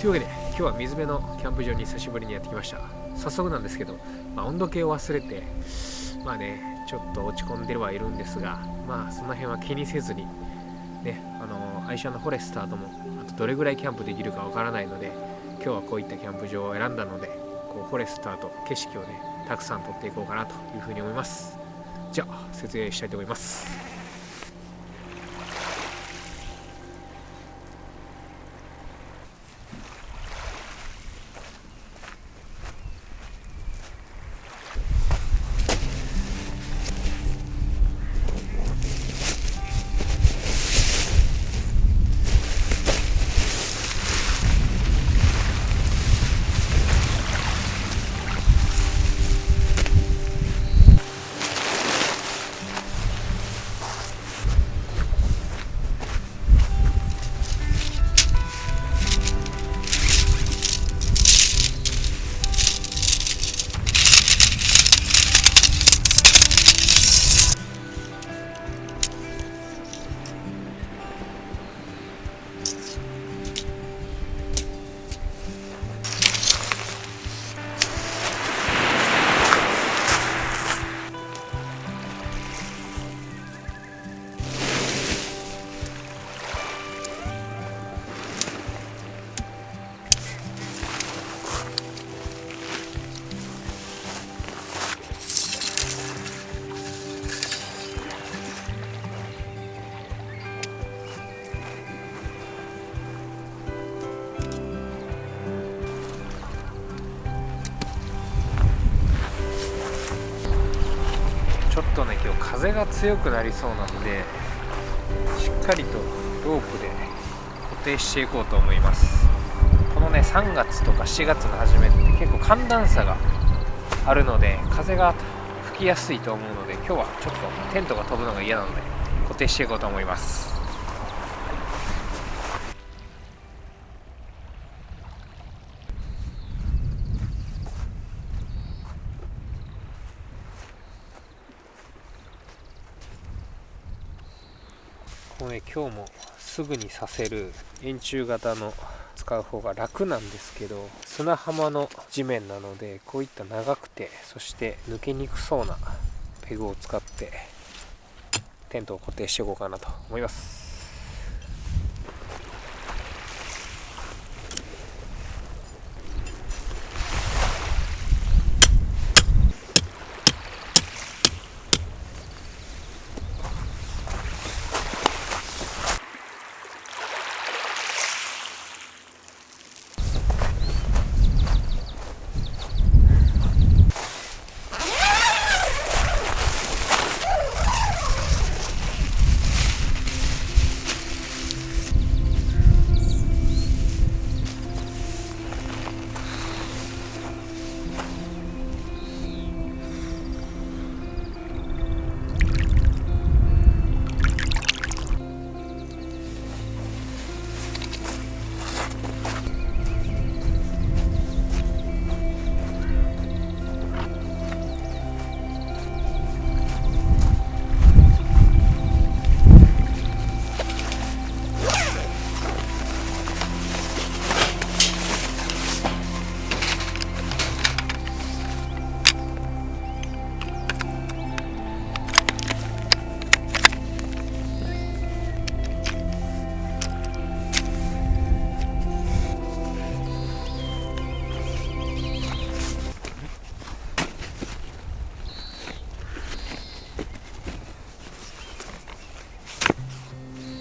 というわけで今日は水辺のキャンプ場に久しぶりにやってきました。早速なんですけど、温度計を忘れてちょっと落ち込んではいるんですが、その辺は気にせずにね、愛車のフォレスターともあとどれぐらいキャンプできるかわからないので、今日はこういったキャンプ場を選んだので、フォレスターと景色をねたくさん撮っていこうかなというふうに思います。じゃあ説明したいと思います。ちょっとね今日風が強くなりそうなので、しっかりとロープで固定していこうと思います。このね3月とか4月の初めって結構寒暖差があるので風が吹きやすいと思うので、今日はちょっとテントが飛ぶのが嫌なので固定していこうと思います。今日もすぐに刺せる円柱型の使う方が楽なんですけど、砂浜の地面なのでこういった長くてそして抜けにくそうなペグを使ってテントを固定していこうかなと思います。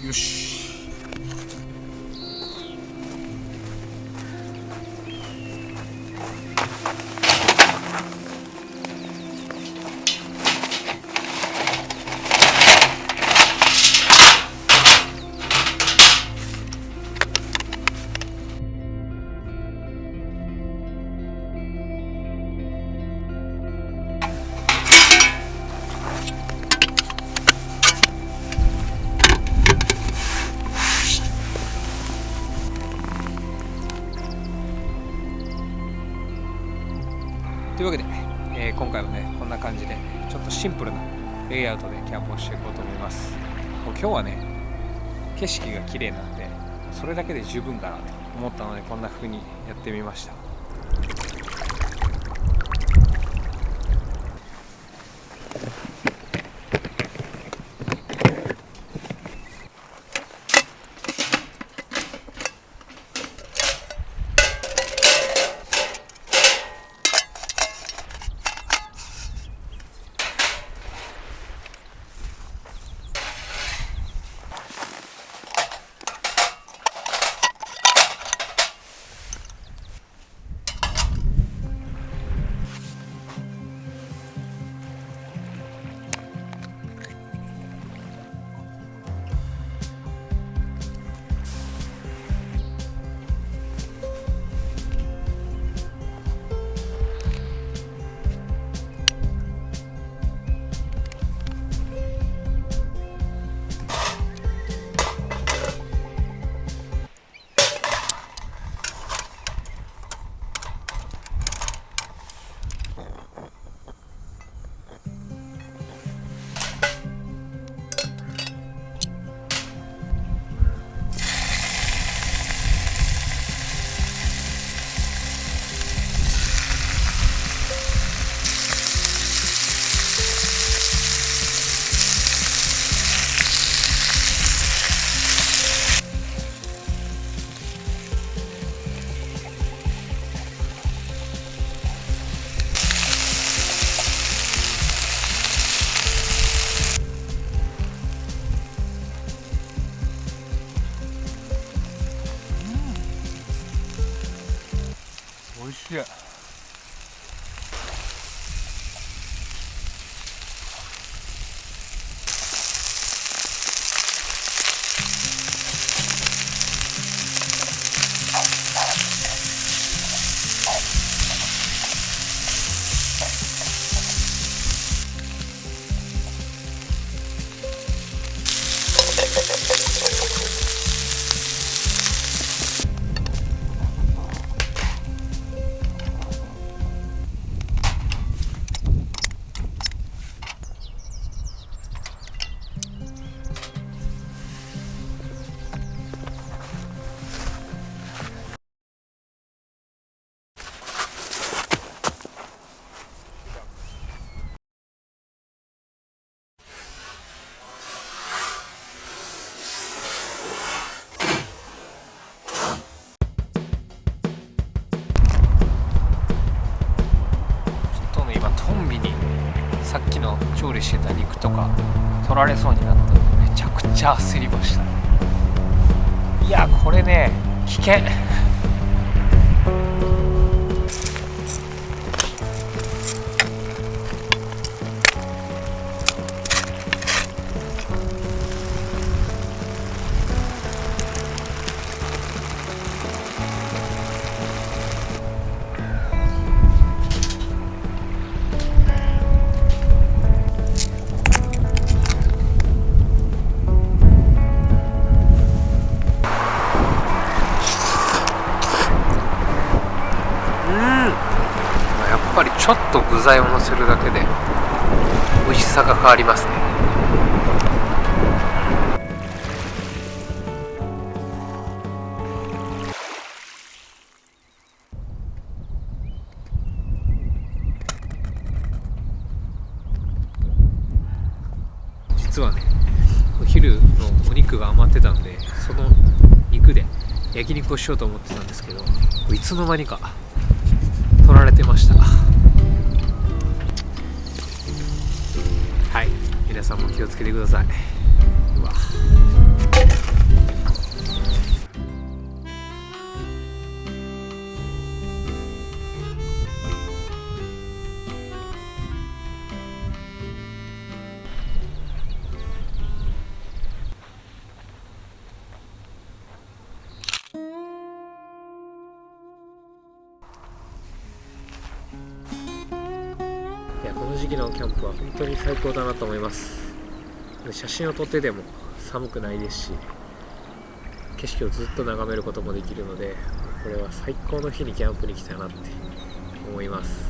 よし。というわけで、今回はねこんな感じでちょっとシンプルなレイアウトでキャンプをしていこうと思います。もう今日はね景色が綺麗なんでそれだけで十分かなと思ったので、こんな風にやってみました。美味しい。さっきの調理してた肉とか取られそうになったのでめちゃくちゃ焦りました。いやこれね危険。やっぱりちょっと具材をのせるだけで美味しさが変わりますね。実はね、お昼のお肉が余ってたんで、その肉で焼肉をしようと思ってたんですけど、いつの間にか取られてました。はい、皆さんも気をつけてください。うわ、いやこの時期のキャンプは本当に最高だなと思います。写真を撮ってでも寒くないですし、景色をずっと眺めることもできるので、これは最高の日にキャンプに来たなって思います。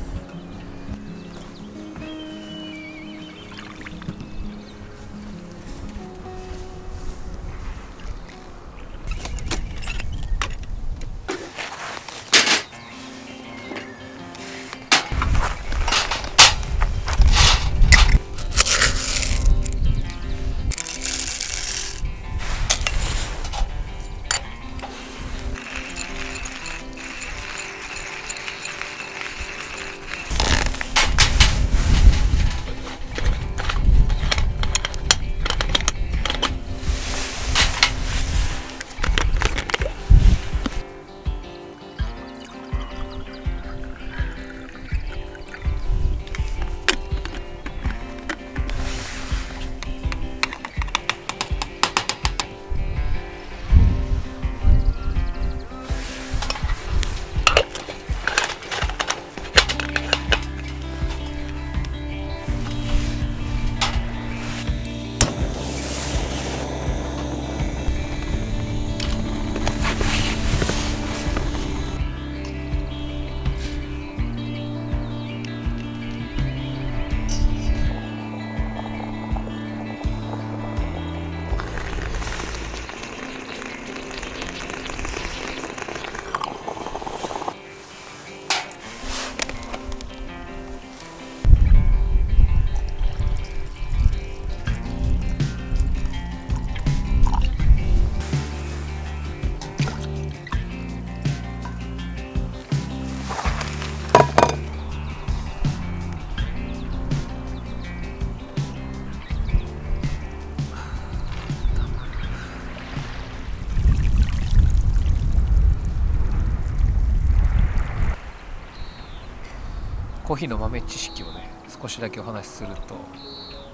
コーヒーの豆知識をね少しだけお話しすると、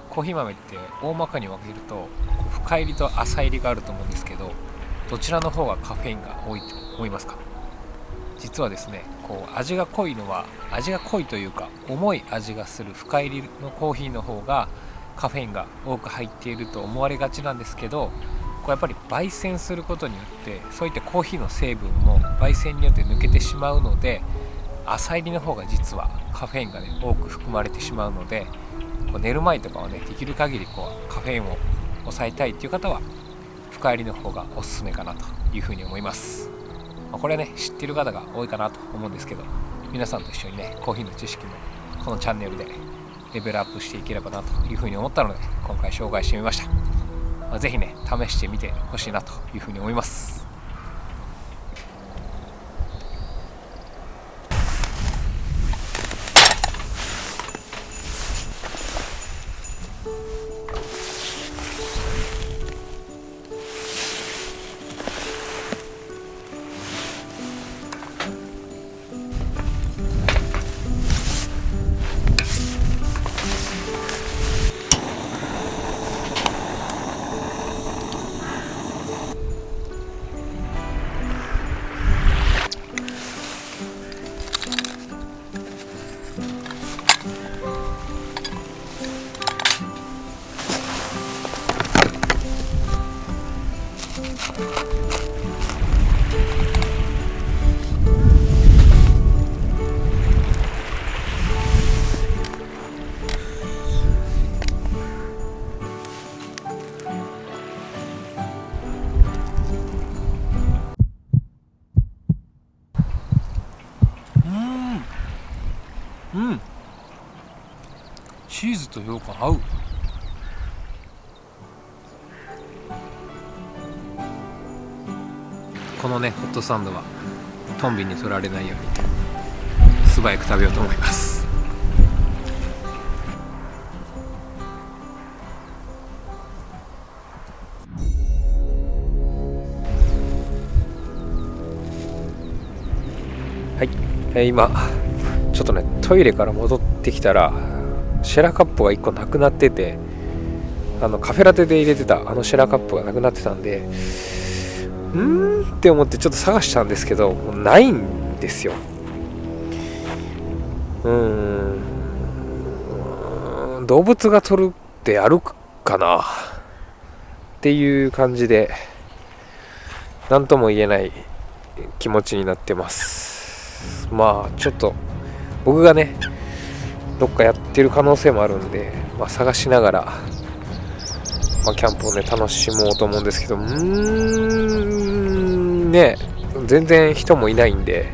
コーヒー豆って大まかに分けると深入りと浅入りがあると思うんですけど、どちらの方がカフェインが多いと思いますか？実はですね、味が濃いのは、味が濃いというか重い味がする深入りのコーヒーの方がカフェインが多く入っていると思われがちなんですけど、やっぱり焙煎することによってそういったコーヒーの成分も焙煎によって抜けてしまうので、浅入りの方が実はカフェインが、多く含まれてしまうので、寝る前とかはねできる限りカフェインを抑えたいっていう方は深入りの方がおすすめかなというふうに思います。これはね知っている方が多いかなと思うんですけど、皆さんと一緒にねコーヒーの知識もこのチャンネルでレベルアップしていければなというふうに思ったので今回紹介してみました。ぜひね試してみてほしいなというふうに思います。チーズと羊羹合う。このねホットサンドはトンビに取られないように素早く食べようと思います。はい、今ちょっとねトイレから戻ってきたらシェラカップが1個なくなってて、カフェラテで入れてたシェラカップがなくなってたんで、って思ってちょっと探したんですけどもうないんですよ。動物が取るってあるかなっていう感じで何とも言えない気持ちになってます。まあちょっと僕がねどっかやってる可能性もあるんで、探しながら、キャンプをね楽しもうと思うんですけど、ね全然人もいないんで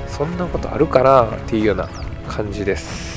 そんなことあるかなっていうような感じです。